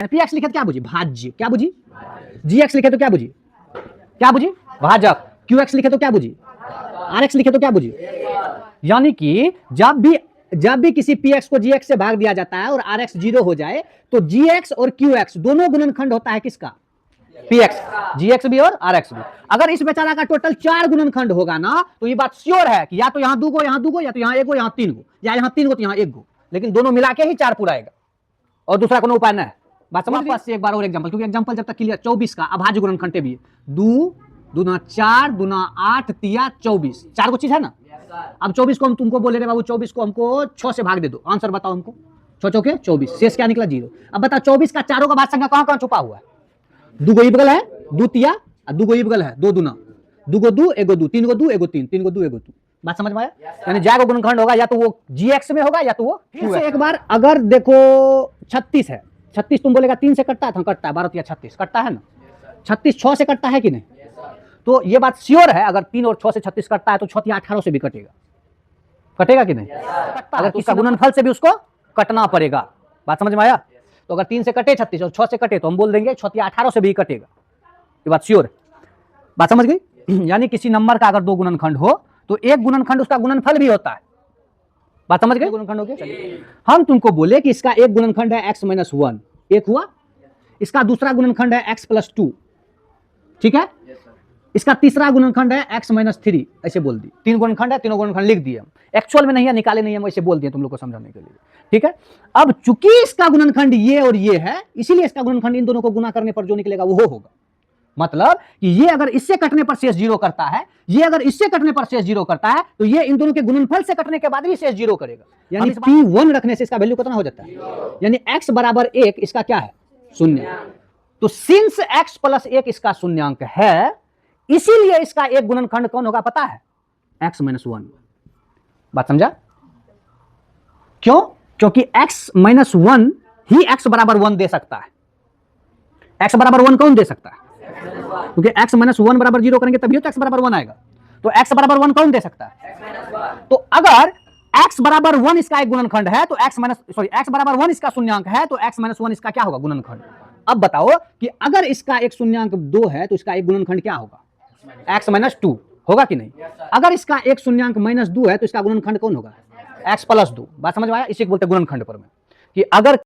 P x लिखे तो क्या बुझी? भाज्य। क्या बुझी? जी एक्स लिखे तो क्या बुझी? क्या बुझी? भाजक। क्यू एक्स लिखे तो क्या बुझी? आर एक्स लिखे तो क्या बुझी? यानी कि जब भी किसी पी एक्स को जी एक्स से भाग दिया जाता है और आर एक्स 0 हो जाए तो जी एक्स और क्यू एक्स दोनों गुणनखंड होता है किसका? P x. जी एक्स भी और आर एक्स भी। अगर इस बेचारा का टोटल 4 गुणनखंड होगा ना तो ये बात श्योर है कि या तो यहां 2 गो, यहां 2 गो, या तो यहां 1 गो, यहां 3 गो, या यहां 3 गो तो यहां 1 गो, लेकिन दोनों मिला के ही 4 पूरा आएगा और दूसरा कोनो उपाय नहीं है। बात समझ पास से एक बार और एग्जांपल, क्योंकि एग्जांपल जब तक क्लियर। 24 का अभाज्य गुणनखंड भी है। 2 दूना 4 दूना 8 तिया 24, 4 गो चीज है ना। अब 24 को हम तुमको बोले रे बाबू 24 को हमको 6 से भाग दे दो, आंसर बताओ हमको। 6 चौके 24, शेष क्या निकला? 0। अब बताओ 24 का चारों का भाज्य संख्या कहां कहां छुपा हुआ है? 2 गो बगल है, 2 तिया, 2 गो बगल है, 2 दूना, 2 गो 2 1 गो 2, 3 गो 2 1 गो 3, 3 गो 2 1 गो 2। बात समझ में आया? यानी ज्या को गुणनखंड होगा या तो वो जीएक्स में होगा या तो वो क्यू एक्स। एक बार अगर देखो 36 है, 36 तुम बोलेगा 3 से कटता है, तो कटता है, 12 तिया 36 कटता है ना। 36 6 से कटता है कि नहीं? तो ये बात श्योर है, अगर 3 और 6 से 36 कटता है तो 6 तिया 18 से भी कटेगा। कटेगा कि नहीं? अगर किसी गुणनफल से भी उसको कटना पड़ेगा। बात समझ में आया? तो अगर 3 से कटे 36 और 6 से कटे तो हम बोल देंगे 6 तिया 18 से भी कटेगा। ये बात श्योर है। बात समझ गई? यानी किसी नंबर का अगर 2 गुणनखंड हो तो एक गुणनखंड उसका गुणनफल भी होता है। बात समझ गए? गुणनखंड हो गया। हम तुमको बोले कि इसका एक गुणनखंड है x - 1, एक हुआ। इसका दूसरा गुणनखंड है x + 2, ठीक है। इसका तीसरा गुणनखंड है x - 3, ऐसे बोल दी। 3 गुणनखंड है, तीनों गुणनखंड लिख दिए हम। एक्चुअल में नहीं है, निकाले नहीं हम, ऐसे बोल दिए तुम लोग को समझाने के लिए, ठीक है। अब चूंकि इसका गुणनखंड ये और ये है, इसीलिए इसका गुणनखंड इन दोनों को गुना करने पर जो निकलेगा वो होगा। मतलब कि ये अगर इससे कटने पर शेष 0 करता है, ये अगर इससे कटने पर शेष 0 करता है, तो ये इन दोनों के गुणनफल से कटने के बाद भी शेष 0 करेगा। यानी P1 रखने से इसका वैल्यू कितना हो जाता है? यानी x = 1 इसका क्या है? शून्य। तो सिंस x + 1 इसका शून्यांक है, इसीलिए इसका एक गुणनखंड कौन होगा पता है? x - 1। बात समझा? क्यों? क्योंकि x - 1 ही x = 1 दे सकता है। x = 1 कौन दे सकता है? क्योंकि x - 1 = 0 करेंगे तभी तो x = 1 आएगा। तो x = 1 कौन दे सकता है? तो अगर x = 1 इसका एक गुणनखंड है तो x = 1 इसका शून्यांक है, तो x - 1 इसका क्या होगा? गुणनखंड। अब बताओ कि अगर इसका एक शून्यांक 2 है तो इसका एक गुणनखंड क्या होगा? x - 2 होगा कि नहीं? अगर इसका एक शून्यांक -2 है तो इसका गुणनखंड कौन होगा? x + 2। बात समझ में आया? इसे बोलते हैं गुणनखंड पर में कि अगर